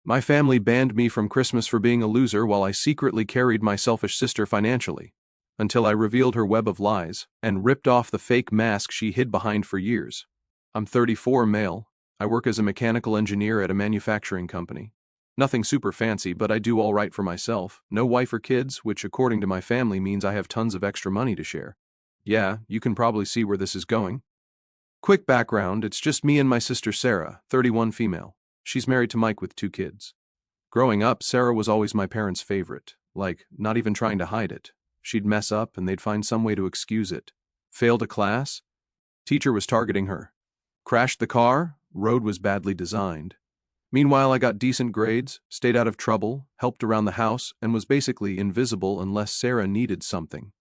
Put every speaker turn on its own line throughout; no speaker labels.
My family banned me from Christmas for being a loser while I secretly carried my selfish sister financially, until I revealed her web of lies and ripped off the fake mask she hid behind for years. I'm 34, male. I work as a mechanical engineer at a manufacturing company. Nothing super fancy, but I do all right for myself. No wife or kids, which according to my family means I have tons of extra money to share. Yeah, you can probably see where this is going. Quick background, it's just me and my sister Sarah, 31, female. She's married to Mike with 2 kids. Growing up, Sarah was always my parents' favorite, like, not even trying to hide it. She'd mess up and they'd find some way to excuse it. Failed a class? Teacher was targeting her. Crashed the car? Road was badly designed. Meanwhile, I got decent grades, stayed out of trouble, helped around the house, and was basically invisible unless Sarah needed something.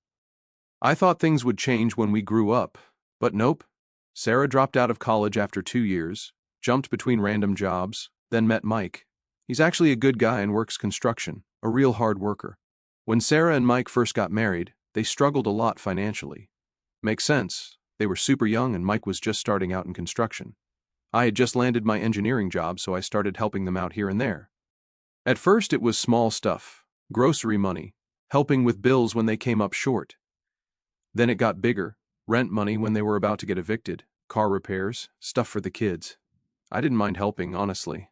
I thought things would change when we grew up, but nope. Sarah dropped out of college after 2 years, jumped between random jobs, then met Mike. He's actually a good guy and works construction, a real hard worker. When Sarah and Mike first got married, they struggled a lot financially. Makes sense. They were super young and Mike was just starting out in construction. I had just landed my engineering job, so I started helping them out here and there. At first it was small stuff, grocery money, helping with bills when they came up short. Then it got bigger, rent money when they were about to get evicted, car repairs, stuff for the kids. I didn't mind helping, honestly.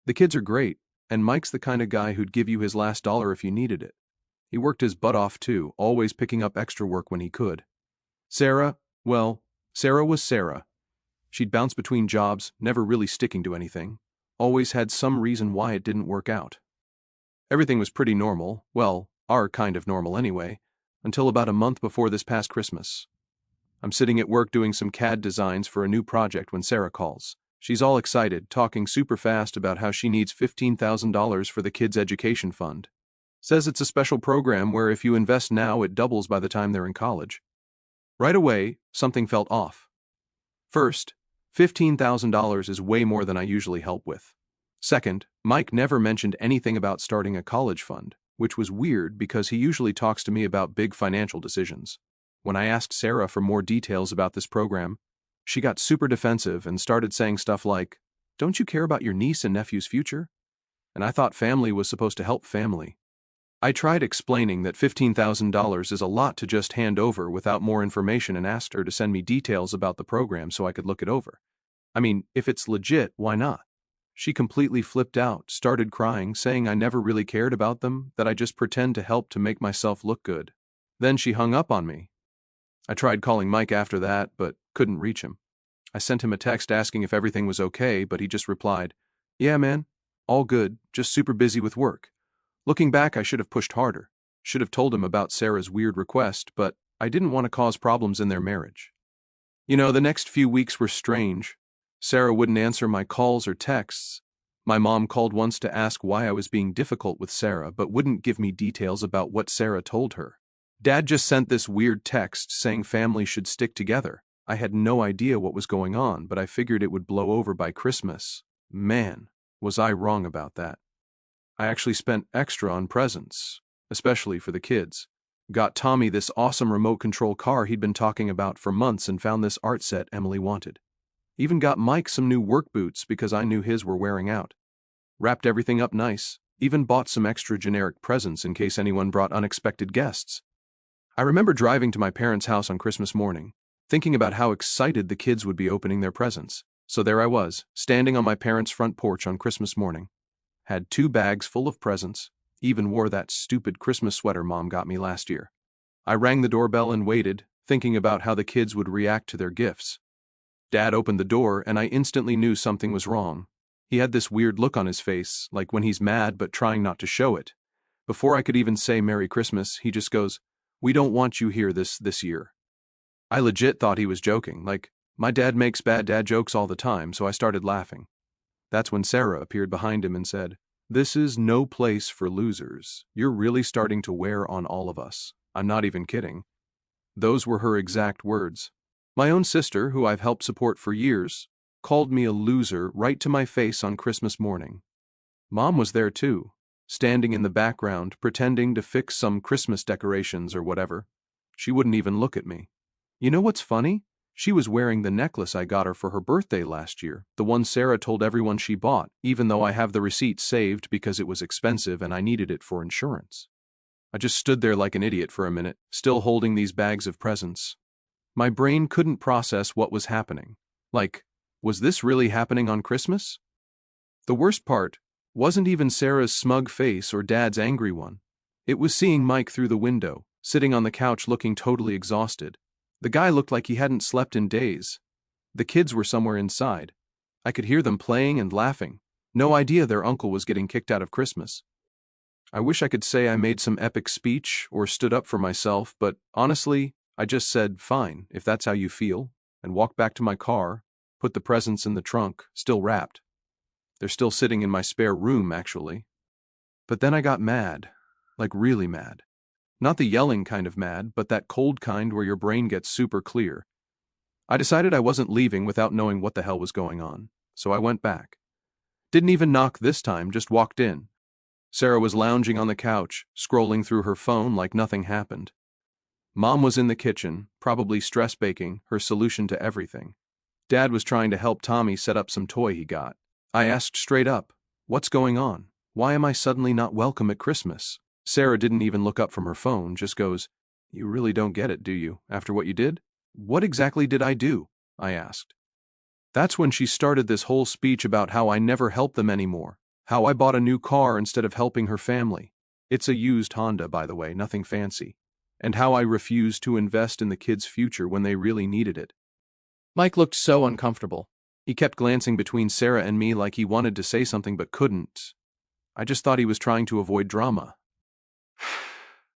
The kids are great, and Mike's the kind of guy who'd give you his last dollar if you needed it. He worked his butt off too, always picking up extra work when he could. Sarah was Sarah. She'd bounce between jobs, never really sticking to anything. Always had some reason why it didn't work out. Everything was pretty normal, well, our kind of normal anyway, until about a month before this past Christmas. I'm sitting at work doing some CAD designs for a new project when Sarah calls. She's all excited, talking super fast about how she needs $15,000 for the kids' education fund. Says it's a special program where if you invest now, it doubles by the time they're in college. Right away, something felt off. First, $15,000 is way more than I usually help with. Second, Mike never mentioned anything about starting a college fund, which was weird because he usually talks to me about big financial decisions. When I asked Sarah for more details about this program, she got super defensive and started saying stuff like, "Don't you care about your niece and nephew's future?" And I thought family was supposed to help family. I tried explaining that $15,000 is a lot to just hand over without more information and asked her to send me details about the program so I could look it over. I mean, if it's legit, why not? She completely flipped out, started crying, saying I never really cared about them, that I just pretend to help to make myself look good. Then she hung up on me. I tried calling Mike after that, but couldn't reach him. I sent him a text asking if everything was okay, but he just replied, "Yeah, man, all good, just super busy with work." Looking back, I should have pushed harder. Should have told him about Sarah's weird request, but I didn't want to cause problems in their marriage. The next few weeks were strange. Sarah wouldn't answer my calls or texts. My mom called once to ask why I was being difficult with Sarah, but wouldn't give me details about what Sarah told her. Dad just sent this weird text saying family should stick together. I had no idea what was going on, but I figured it would blow over by Christmas. Man, was I wrong about that. I actually spent extra on presents, especially for the kids. Got Tommy this awesome remote control car he'd been talking about for months and found this art set Emily wanted. Even got Mike some new work boots because I knew his were wearing out. Wrapped everything up nice, even bought some extra generic presents in case anyone brought unexpected guests. I remember driving to my parents' house on Christmas morning, thinking about how excited the kids would be opening their presents. So there I was, standing on my parents' front porch on Christmas morning. Had 2 bags full of presents, even wore that stupid Christmas sweater Mom got me last year. I rang the doorbell and waited, thinking about how the kids would react to their gifts. Dad opened the door and I instantly knew something was wrong. He had this weird look on his face, like when he's mad but trying not to show it. Before I could even say Merry Christmas, he just goes, "We don't want you here this year." I legit thought he was joking, like, my dad makes bad dad jokes all the time, so I started laughing. That's when Sarah appeared behind him and said, "This is no place for losers. You're really starting to wear on all of us. I'm not even kidding." Those were her exact words. My own sister, who I've helped support for years, called me a loser right to my face on Christmas morning. Mom was there too, standing in the background pretending to fix some Christmas decorations or whatever. She wouldn't even look at me. You know what's funny? She was wearing the necklace I got her for her birthday last year, the one Sarah told everyone she bought, even though I have the receipt saved because it was expensive and I needed it for insurance. I just stood there like an idiot for a minute, still holding these bags of presents. My brain couldn't process what was happening. Like, was this really happening on Christmas? The worst part wasn't even Sarah's smug face or Dad's angry one. It was seeing Mike through the window, sitting on the couch looking totally exhausted. The guy looked like he hadn't slept in days. The kids were somewhere inside. I could hear them playing and laughing. No idea their uncle was getting kicked out of Christmas. I wish I could say I made some epic speech or stood up for myself, but honestly, I just said, fine, if that's how you feel, and walked back to my car, put the presents in the trunk, still wrapped. They're still sitting in my spare room, actually. But then I got mad, like really mad. Not the yelling kind of mad, but that cold kind where your brain gets super clear. I decided I wasn't leaving without knowing what the hell was going on, so I went back. Didn't even knock this time, just walked in. Sarah was lounging on the couch, scrolling through her phone like nothing happened. Mom was in the kitchen, probably stress baking, her solution to everything. Dad was trying to help Tommy set up some toy he got. I asked straight up, what's going on? Why am I suddenly not welcome at Christmas? Sarah didn't even look up from her phone, just goes, you really don't get it, do you, after what you did? What exactly did I do? I asked. That's when she started this whole speech about how I never help them anymore, how I bought a new car instead of helping her family. It's a used Honda, by the way, nothing fancy. And how I refused to invest in the kids' future when they really needed it. Mike looked so uncomfortable. He kept glancing between Sarah and me like he wanted to say something but couldn't. I just thought he was trying to avoid drama.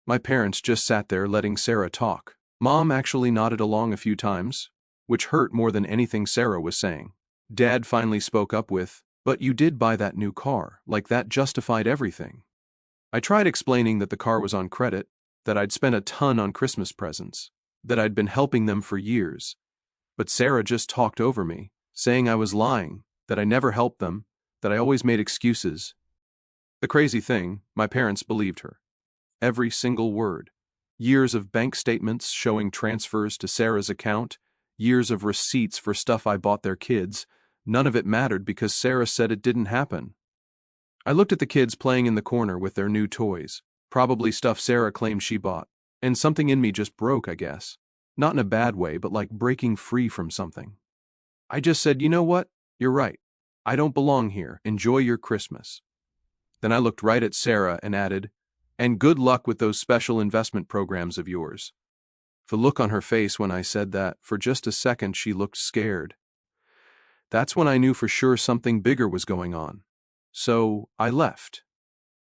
My parents just sat there letting Sarah talk. Mom actually nodded along a few times, which hurt more than anything Sarah was saying. Dad finally spoke up with, but you did buy that new car, like that justified everything. I tried explaining that the car was on credit, that I'd spent a ton on Christmas presents, that I'd been helping them for years. But Sarah just talked over me, saying I was lying, that I never helped them, that I always made excuses. The crazy thing, my parents believed her. Every single word. Years of bank statements showing transfers to Sarah's account, years of receipts for stuff I bought their kids. None of it mattered because Sarah said it didn't happen. I looked at the kids playing in the corner with their new toys, probably stuff Sarah claimed she bought, and something in me just broke, I guess. Not in a bad way, but like breaking free from something. I just said, you know what? You're right. I don't belong here. Enjoy your Christmas. Then I looked right at Sarah and added, and good luck with those special investment programs of yours. The look on her face when I said that, for just a second she looked scared. That's when I knew for sure something bigger was going on. So I left.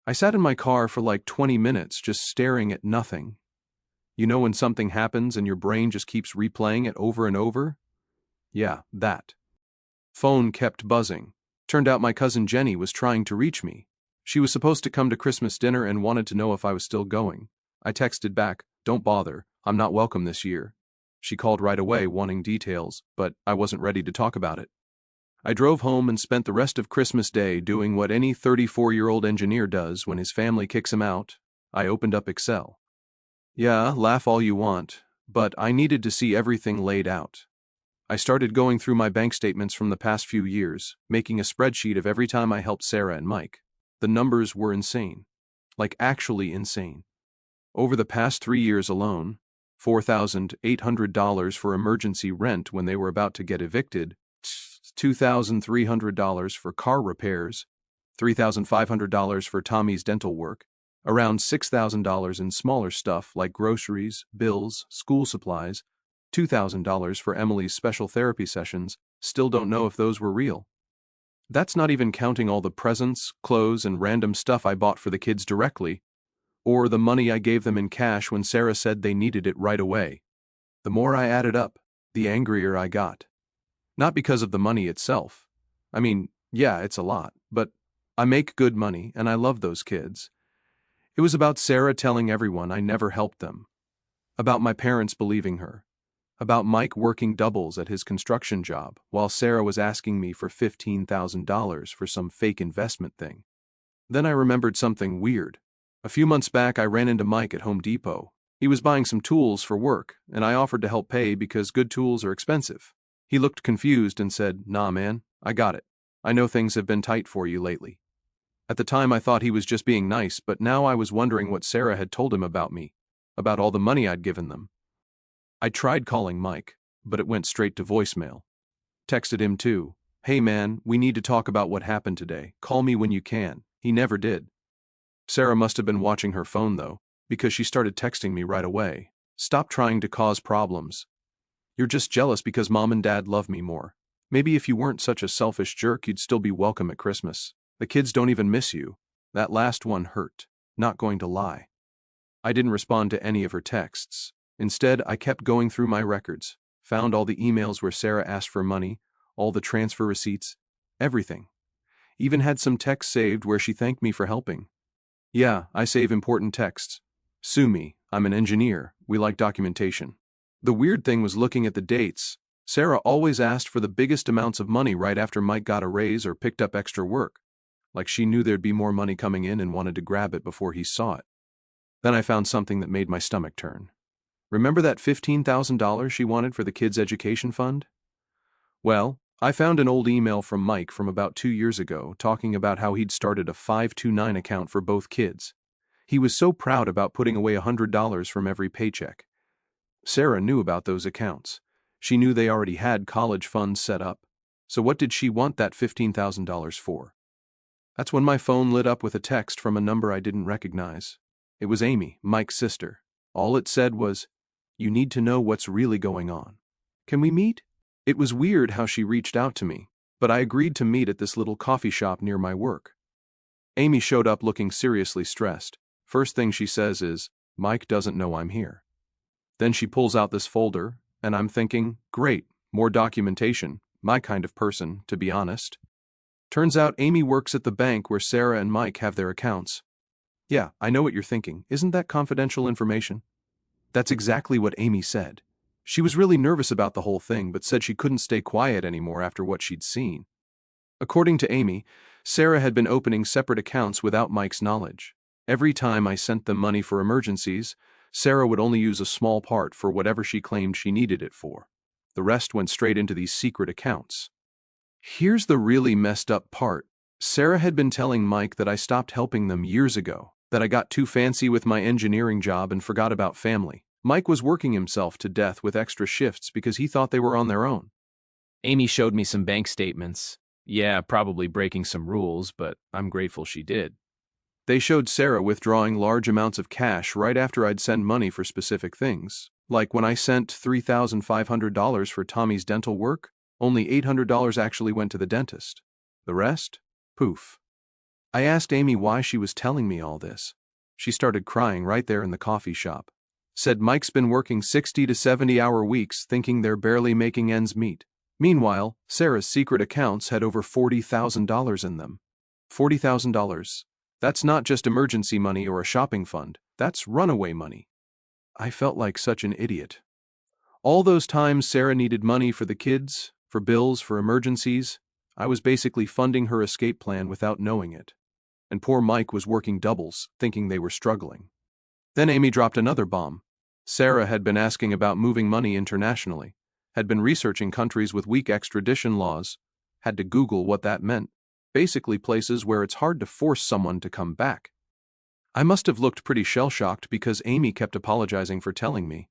I sat in my car for like 20 minutes just staring at nothing. You know when something happens and your brain just keeps replaying it over and over? Yeah, that. Phone kept buzzing. Turned out my cousin Jenny was trying to reach me. She was supposed to come to Christmas dinner and wanted to know if I was still going. I texted back, don't bother, I'm not welcome this year. She called right away wanting details, but I wasn't ready to talk about it. I drove home and spent the rest of Christmas Day doing what any 34-year-old engineer does when his family kicks him out. I opened up Excel. Yeah, laugh all you want, but I needed to see everything laid out. I started going through my bank statements from the past few years, making a spreadsheet of every time I helped Sarah and Mike. The numbers were insane. Like actually insane. Over the past 3 years alone, $4,800 for emergency rent when they were about to get evicted, $2,300 for car repairs, $3,500 for Tommy's dental work, around $6,000 in smaller stuff like groceries, bills, school supplies, $2,000 for Emily's special therapy sessions. Still don't know if those were real. That's not even counting all the presents, clothes, and random stuff I bought for the kids directly, or the money I gave them in cash when Sarah said they needed it right away. The more I added up, the angrier I got. Not because of the money itself. I mean, yeah, it's a lot, but I make good money and I love those kids. It was about Sarah telling everyone I never helped them. About my parents believing her. About Mike working doubles at his construction job while Sarah was asking me for $15,000 for some fake investment thing. Then I remembered something weird. A few months back I ran into Mike at Home Depot. He was buying some tools for work, and I offered to help pay because good tools are expensive. He looked confused and said, "Nah, man, I got it. I know things have been tight for you lately." At the time I thought he was just being nice, but now I was wondering what Sarah had told him about me, about all the money I'd given them. I tried calling Mike, but it went straight to voicemail. Texted him too. "Hey man, we need to talk about what happened today. Call me when you can." He never did. Sarah must have been watching her phone though, because she started texting me right away. "Stop trying to cause problems. You're just jealous because mom and dad love me more. Maybe if you weren't such a selfish jerk, you'd still be welcome at Christmas. The kids don't even miss you." That last one hurt, not going to lie. I didn't respond to any of her texts. Instead, I kept going through my records, found all the emails where Sarah asked for money, all the transfer receipts, everything. Even had some texts saved where she thanked me for helping. Yeah, I save important texts. Sue me, I'm an engineer, we like documentation. The weird thing was looking at the dates. Sarah always asked for the biggest amounts of money right after Mike got a raise or picked up extra work. Like she knew there'd be more money coming in and wanted to grab it before he saw it. Then I found something that made my stomach turn. Remember that $15,000 she wanted for the kids' education fund? Well, I found an old email from Mike from about 2 years ago talking about how he'd started a 529 account for both kids. He was so proud about putting away $100 from every paycheck. Sarah knew about those accounts. She knew they already had college funds set up. So what did she want that $15,000 for? That's when my phone lit up with a text from a number I didn't recognize. It was Amy, Mike's sister. All it said was, "You need to know what's really going on. Can we meet?" It was weird how she reached out to me, but I agreed to meet at this little coffee shop near my work. Amy showed up looking seriously stressed. First thing she says is, "Mike doesn't know I'm here." Then she pulls out this folder, and I'm thinking, great, more documentation, my kind of person, to be honest. Turns out Amy works at the bank where Sarah and Mike have their accounts. Yeah, I know what you're thinking. Isn't that confidential information? That's exactly what Amy said. She was really nervous about the whole thing, but said she couldn't stay quiet anymore after what she'd seen. According to Amy, Sarah had been opening separate accounts without Mike's knowledge. Every time I sent them money for emergencies, Sarah would only use a small part for whatever she claimed she needed it for. The rest went straight into these secret accounts. Here's the really messed up part. Sarah had been telling Mike that I stopped helping them years ago, that I got too fancy with my engineering job and forgot about family. Mike was working himself to death with extra shifts because he thought they were on their own.
Amy showed me some bank statements. Yeah, probably breaking some rules, but I'm grateful she did.
They showed Sarah withdrawing large amounts of cash right after I'd send money for specific things. Like when I sent $3,500 for Tommy's dental work, only $800 actually went to the dentist. The rest? Poof. I asked Amy why she was telling me all this. She started crying right there in the coffee shop. Said Mike's been working 60 to 70-hour weeks thinking they're barely making ends meet. Meanwhile, Sarah's secret accounts had over $40,000 in them. $40,000. That's not just emergency money or a shopping fund, that's runaway money. I felt like such an idiot. All those times Sarah needed money for the kids, for bills, for emergencies, I was basically funding her escape plan without knowing it. And poor Mike was working doubles, thinking they were struggling. Then Amy dropped another bomb. Sarah had been asking about moving money internationally, had been researching countries with weak extradition laws, had to Google what that meant. Basically places where it's hard to force someone to come back. I must have looked pretty shell-shocked because Amy kept apologizing for telling me.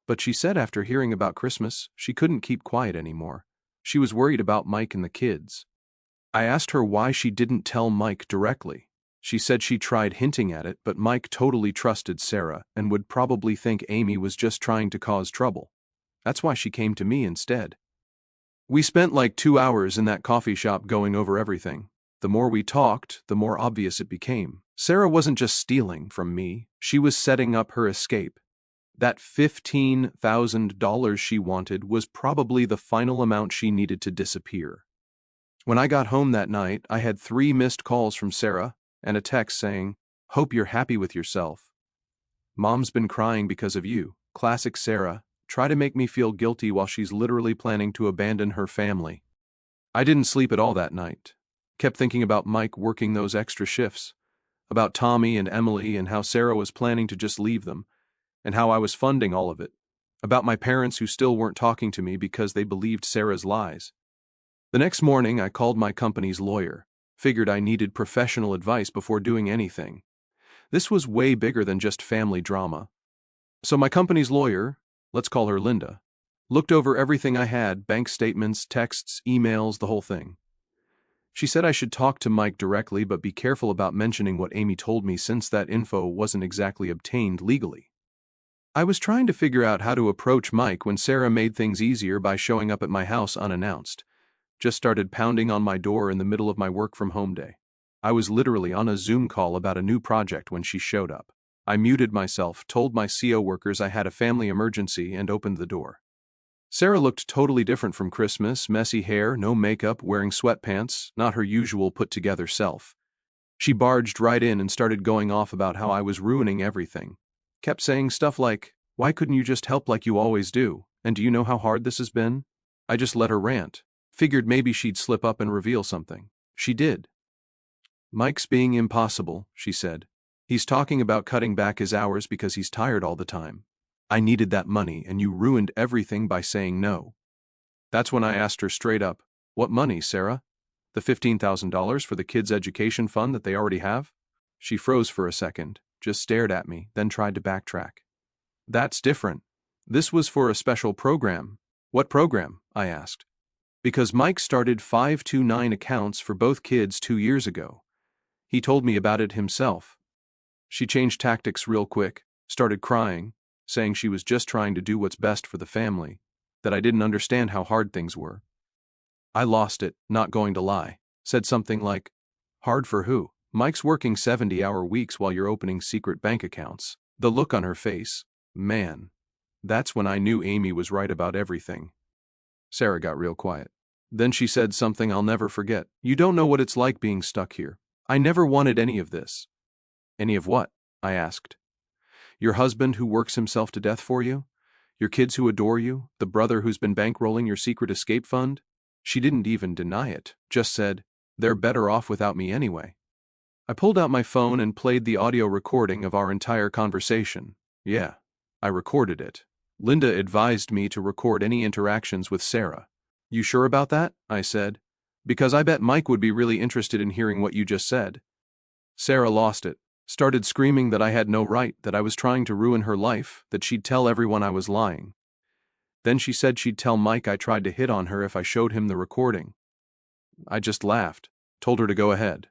But she said after hearing about Christmas, she couldn't keep quiet anymore. She was worried about Mike and the kids. I asked her why she didn't tell Mike directly. She said she tried hinting at it, but Mike totally trusted Sarah and would probably think Amy was just trying to cause trouble. That's why she came to me instead. We spent like 2 hours in that coffee shop going over everything. The more we talked, the more obvious it became. Sarah wasn't just stealing from me, she was setting up her escape. That $15,000 she wanted was probably the final amount she needed to disappear. When I got home that night, I had 3 missed calls from Sarah and a text saying, "Hope you're happy with yourself. Mom's been crying because of you." Classic Sarah. Try to make me feel guilty while she's literally planning to abandon her family. I didn't sleep at all that night. Kept thinking about Mike working those extra shifts, about Tommy and Emily and how Sarah was planning to just leave them. and how I was funding all of it. About my parents who still weren't talking to me because they believed Sarah's lies. The next morning, I called my company's lawyer. Figured I needed professional advice before doing anything. This was way bigger than just family drama. So my company's lawyer, let's call her Linda, looked over everything I had, bank statements, texts, emails, the whole thing. She said I should talk to Mike directly but be careful about mentioning what Amy told me since that info wasn't exactly obtained legally. I was trying to figure out how to approach Mike when Sarah made things easier by showing up at my house unannounced. Just started pounding on my door in the middle of my work from home day. I was literally on a Zoom call about a new project when she showed up. I muted myself, told my CO workers I had a family emergency, and opened the door. Sarah looked totally different from Christmas, messy hair, no makeup, wearing sweatpants, not her usual put-together self. She barged right in and started going off about how I was ruining everything. Kept saying stuff like, "Why couldn't you just help like you always do? And do you know how hard this has been?" I just let her rant. Figured maybe she'd slip up and reveal something. She did. "Mike's being impossible," she said. "He's talking about cutting back his hours because he's tired all the time. I needed that money and you ruined everything by saying no." That's when I asked her straight up, "What money, Sarah? The $15,000 for the kids' education fund that they already have?" She froze for a second, just stared at me, then tried to backtrack. "That's different. This was for a special program." "What program?" I asked. "Because Mike started 529 accounts for both kids 2 years ago. He told me about it himself." She changed tactics real quick, started crying, saying she was just trying to do what's best for the family, that I didn't understand how hard things were. I lost it, not going to lie. Said something like, "Hard for who? Mike's working 70-hour weeks while you're opening secret bank accounts." The look on her face, man. That's when I knew Amy was right about everything. Sarah got real quiet. Then she said something I'll never forget. "You don't know what it's like being stuck here. I never wanted any of this." "Any of what?" I asked. "Your husband who works himself to death for you? Your kids who adore you? The brother who's been bankrolling your secret escape fund?" She didn't even deny it, just said, "They're better off without me anyway." I pulled out my phone and played the audio recording of our entire conversation. Yeah, I recorded it. Linda advised me to record any interactions with Sarah. "You sure about that?" I said. "Because I bet Mike would be really interested in hearing what you just said." Sarah lost it. Started screaming that I had no right, that I was trying to ruin her life, that she'd tell everyone I was lying. Then she said she'd tell Mike I tried to hit on her if I showed him the recording. I just laughed, told her to go ahead.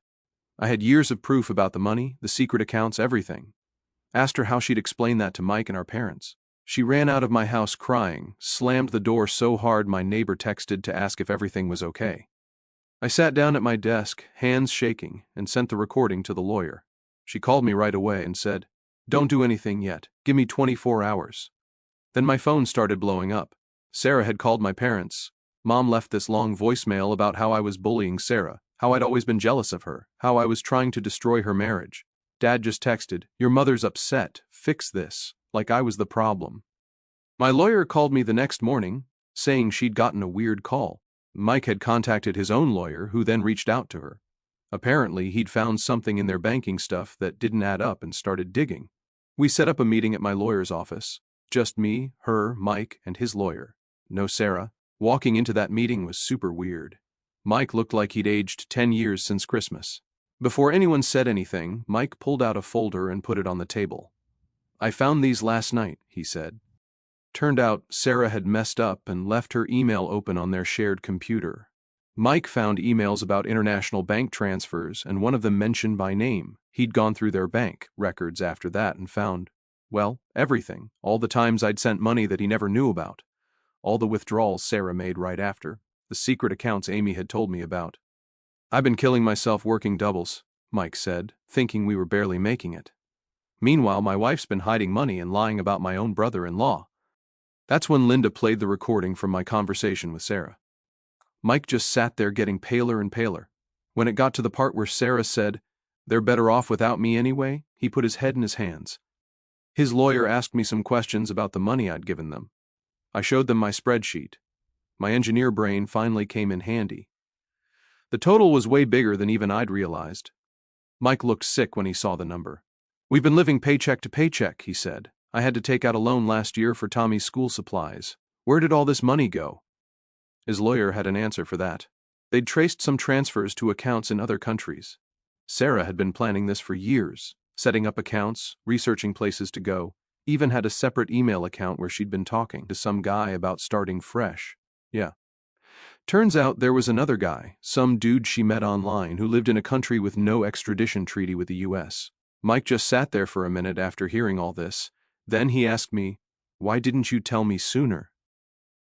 I had years of proof about the money, the secret accounts, everything. Asked her how she'd explain that to Mike and our parents. She ran out of my house crying, slammed the door so hard my neighbor texted to ask if everything was okay. I sat down at my desk, hands shaking, and sent the recording to the lawyer. She called me right away and said, "Don't do anything yet. Give me 24 hours. Then my phone started blowing up. Sarah had called my parents. Mom left this long voicemail about how I was bullying Sarah, how I'd always been jealous of her, how I was trying to destroy her marriage. Dad just texted, "Your mother's upset. Fix this," like I was the problem. My lawyer called me the next morning, saying she'd gotten a weird call. Mike had contacted his own lawyer, who then reached out to her. Apparently, he'd found something in their banking stuff that didn't add up and started digging. We set up a meeting at my lawyer's office. Just me, her, Mike, and his lawyer. No Sarah. Walking into that meeting was super weird. Mike looked like he'd aged 10 years since Christmas. Before anyone said anything, Mike pulled out a folder and put it on the table. "I found these last night," he said. Turned out Sarah had messed up and left her email open on their shared computer. Mike found emails about international bank transfers, and one of them mentioned by name. He'd gone through their bank records after that and found, well, everything. All the times I'd sent money that he never knew about. All the withdrawals Sarah made right after. The secret accounts Amy had told me about. "I've been killing myself working doubles," Mike said, thinking we were barely making it. "Meanwhile, my wife's been hiding money and lying about my own brother-in-law." That's when Linda played the recording from my conversation with Sarah. Mike just sat there getting paler and paler. When it got to the part where Sarah said, "They're better off without me anyway," he put his head in his hands. His lawyer asked me some questions about the money I'd given them. I showed them my spreadsheet. My engineer brain finally came in handy. The total was way bigger than even I'd realized. Mike looked sick when he saw the number. "We've been living paycheck to paycheck," he said. I had to take out a loan last year for Tommy's school supplies. Where did all this money go? His lawyer had an answer for that. They'd traced some transfers to accounts in other countries. Sarah had been planning this for years, setting up accounts, researching places to go, even had a separate email account where she'd been talking to some guy about starting fresh. Yeah. Turns out there was another guy, some dude she met online who lived in a country with no extradition treaty with the US. Mike just sat there for a minute after hearing all this. Then he asked me, "Why didn't you tell me sooner?"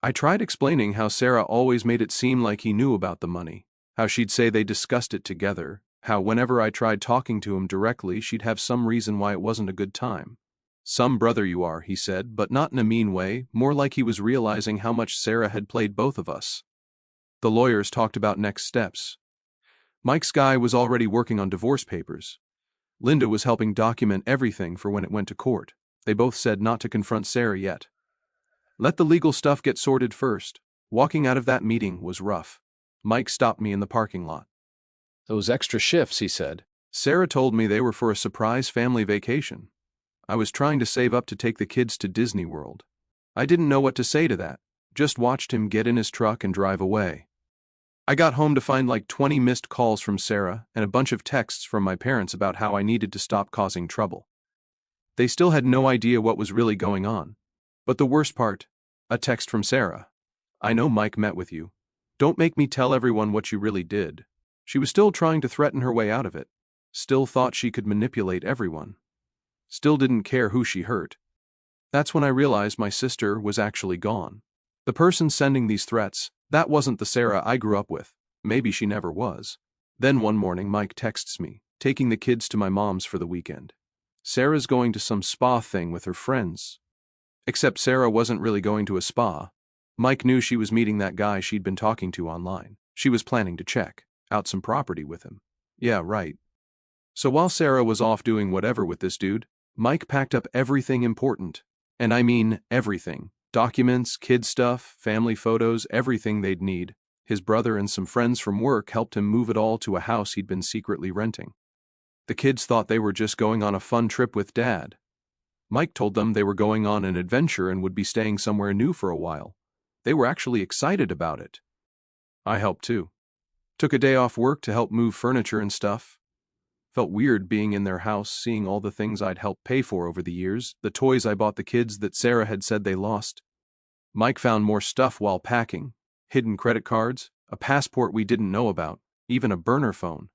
I tried explaining how Sarah always made it seem like he knew about the money, how she'd say they discussed it together, how whenever I tried talking to him directly she'd have some reason why it wasn't a good time. "Some brother you are," he said, but not in a mean way, more like he was realizing how much Sarah had played both of us. The lawyers talked about next steps. Mike's guy was already working on divorce papers. Linda was helping document everything for when it went to court. They both said not to confront Sarah yet. Let the legal stuff get sorted first. Walking out of that meeting was rough. Mike stopped me in the parking lot.
"Those extra shifts," he said.
Sarah told me they were for a surprise family vacation. I was trying to save up to take the kids to Disney World. I didn't know what to say to that. Just watched him get in his truck and drive away. I got home to find like 20 missed calls from Sarah and a bunch of texts from my parents about how I needed to stop causing trouble. They still had no idea what was really going on. But the worst part, a text from Sarah. "I know Mike met with you. Don't make me tell everyone what you really did." She was still trying to threaten her way out of it. Still thought she could manipulate everyone. Still didn't care who she hurt. That's when I realized my sister was actually gone. The person sending these threats, that wasn't the Sarah I grew up with. Maybe she never was. Then one morning Mike texts me, taking the kids to my mom's for the weekend. Sarah's going to some spa thing with her friends. Except Sarah wasn't really going to a spa. Mike knew she was meeting that guy she'd been talking to online. She was planning to check out some property with him. Yeah, right. So while Sarah was off doing whatever with this dude, Mike packed up everything important. And I mean everything. Documents, kid stuff, family photos, everything they'd need. His brother and some friends from work helped him move it all to a house he'd been secretly renting. The kids thought they were just going on a fun trip with Dad. Mike told them they were going on an adventure and would be staying somewhere new for a while. They were actually excited about it. I helped too. Took a day off work to help move furniture and stuff. Felt weird being in their house, seeing all the things I'd helped pay for over the years, the toys I bought the kids that Sarah had said they lost. Mike found more stuff while packing. Hidden credit cards, a passport we didn't know about, even a burner phone.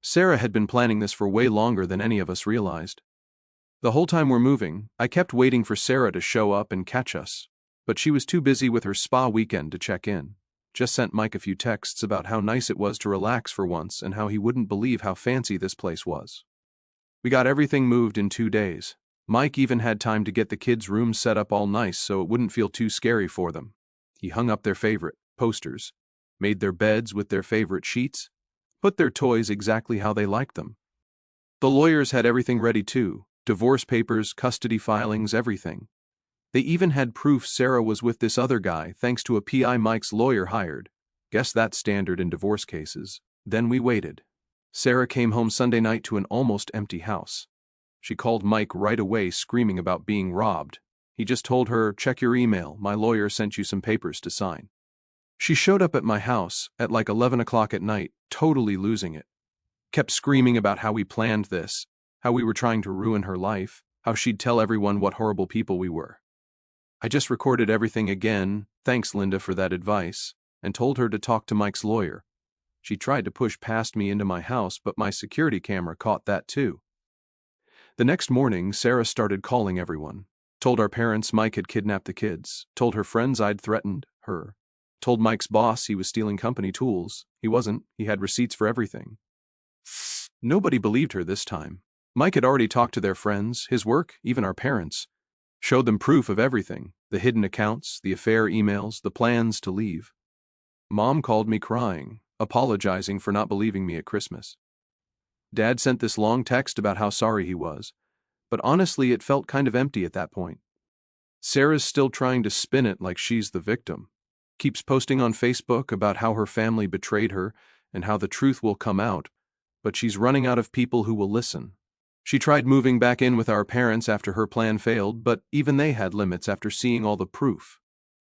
Sarah had been planning this for way longer than any of us realized. The whole time we're moving, I kept waiting for Sarah to show up and catch us. But she was too busy with her spa weekend to check in. Just sent Mike a few texts about how nice it was to relax for once and how he wouldn't believe how fancy this place was. We got everything moved in 2 days. Mike even had time to get the kids' rooms set up all nice so it wouldn't feel too scary for them. He hung up their favorite posters, made their beds with their favorite sheets, put their toys exactly how they liked them. The lawyers had everything ready too. Divorce papers, custody filings, everything. They even had proof Sarah was with this other guy thanks to a PI Mike's lawyer hired. Guess that's standard in divorce cases. Then we waited. Sarah came home Sunday night to an almost empty house. She called Mike right away screaming about being robbed. He just told her, "Check your email, my lawyer sent you some papers to sign." She showed up at my house at like 11 o'clock at night, totally losing it. Kept screaming about how we planned this, how we were trying to ruin her life, how she'd tell everyone what horrible people we were. I just recorded everything again, thanks Linda for that advice, and told her to talk to Mike's lawyer. She tried to push past me into my house, but my security camera caught that too. The next morning, Sarah started calling everyone. Told our parents Mike had kidnapped the kids, told her friends I'd threatened her, told Mike's boss he was stealing company tools. He wasn't, he had receipts for everything. Nobody believed her this time. Mike had already talked to their friends, his work, even our parents. Showed them proof of everything, the hidden accounts, the affair emails, the plans to leave. Mom called me crying, apologizing for not believing me at Christmas. Dad sent this long text about how sorry he was, but honestly it felt kind of empty at that point. Sarah's still trying to spin it like she's the victim. Keeps posting on Facebook about how her family betrayed her and how the truth will come out, but she's running out of people who will listen. She tried moving back in with our parents after her plan failed, but even they had limits after seeing all the proof.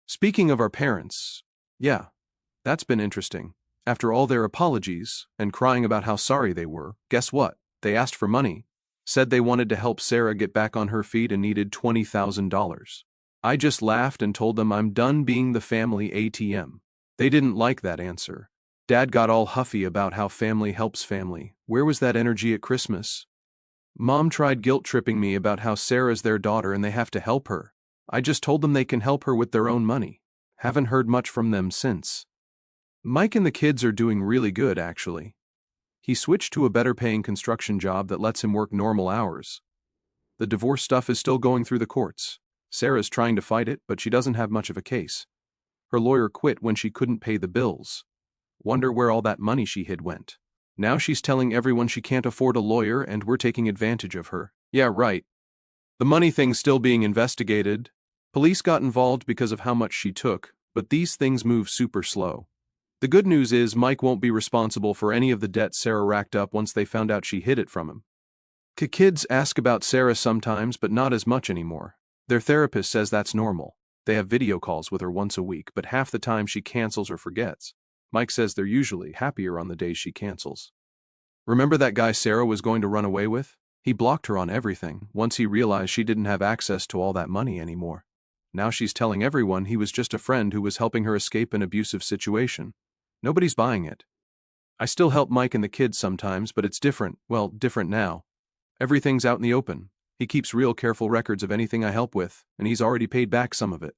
Speaking of our parents, yeah, that's been interesting. After all their apologies and crying about how sorry they were, guess what? They asked for money. Said they wanted to help Sarah get back on her feet and needed $20,000. I just laughed and told them I'm done being the family ATM. They didn't like that answer. Dad got all huffy about how family helps family. Where was that energy at Christmas? Mom tried guilt-tripping me about how Sarah's their daughter and they have to help her. I just told them they can help her with their own money. Haven't heard much from them since. Mike and the kids are doing really good, actually. He switched to a better-paying construction job that lets him work normal hours. The divorce stuff is still going through the courts. Sarah's trying to fight it, but she doesn't have much of a case. Her lawyer quit when she couldn't pay the bills. Wonder where all that money she hid went. Now she's telling everyone she can't afford a lawyer and we're taking advantage of her. Yeah, right. The money thing's still being investigated. Police got involved because of how much she took, but these things move super slow. The good news is Mike won't be responsible for any of the debt Sarah racked up once they found out she hid it from him. Kids ask about Sarah sometimes, but not as much anymore. Their therapist says that's normal. They have video calls with her once a week, but half the time she cancels or forgets. Mike says they're usually happier on the days she cancels. Remember that guy Sarah was going to run away with? He blocked her on everything once he realized she didn't have access to all that money anymore. Now she's telling everyone he was just a friend who was helping her escape an abusive situation. Nobody's buying it. I still help Mike and the kids sometimes, but it's different. Well, different now. Everything's out in the open. He keeps real careful records of anything I help with, and he's already paid back some of it.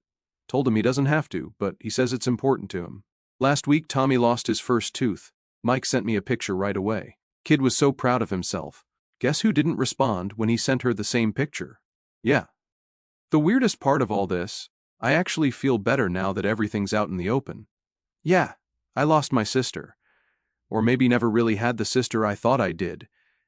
Told him he doesn't have to, but he says it's important to him. Last week, Tommy lost his first tooth. Mike sent me a picture right away. Kid was so proud of himself. Guess who didn't respond when he sent her the same picture? Yeah. The weirdest part of all this, I actually feel better now that everything's out in the open. Yeah, I lost my sister. Or maybe never really had the sister I thought I did.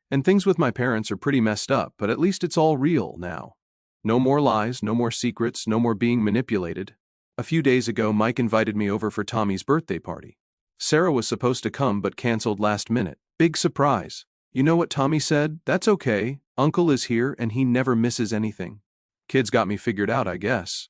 And things with my parents are pretty messed up, but at least it's all real now. No more lies, no more secrets, no more being manipulated. A few days ago, Mike invited me over for Tommy's birthday party. Sarah was supposed to come but canceled last minute. Big surprise. You know what Tommy said? That's okay. Uncle is here and he never misses anything. Kids got me figured out, I guess.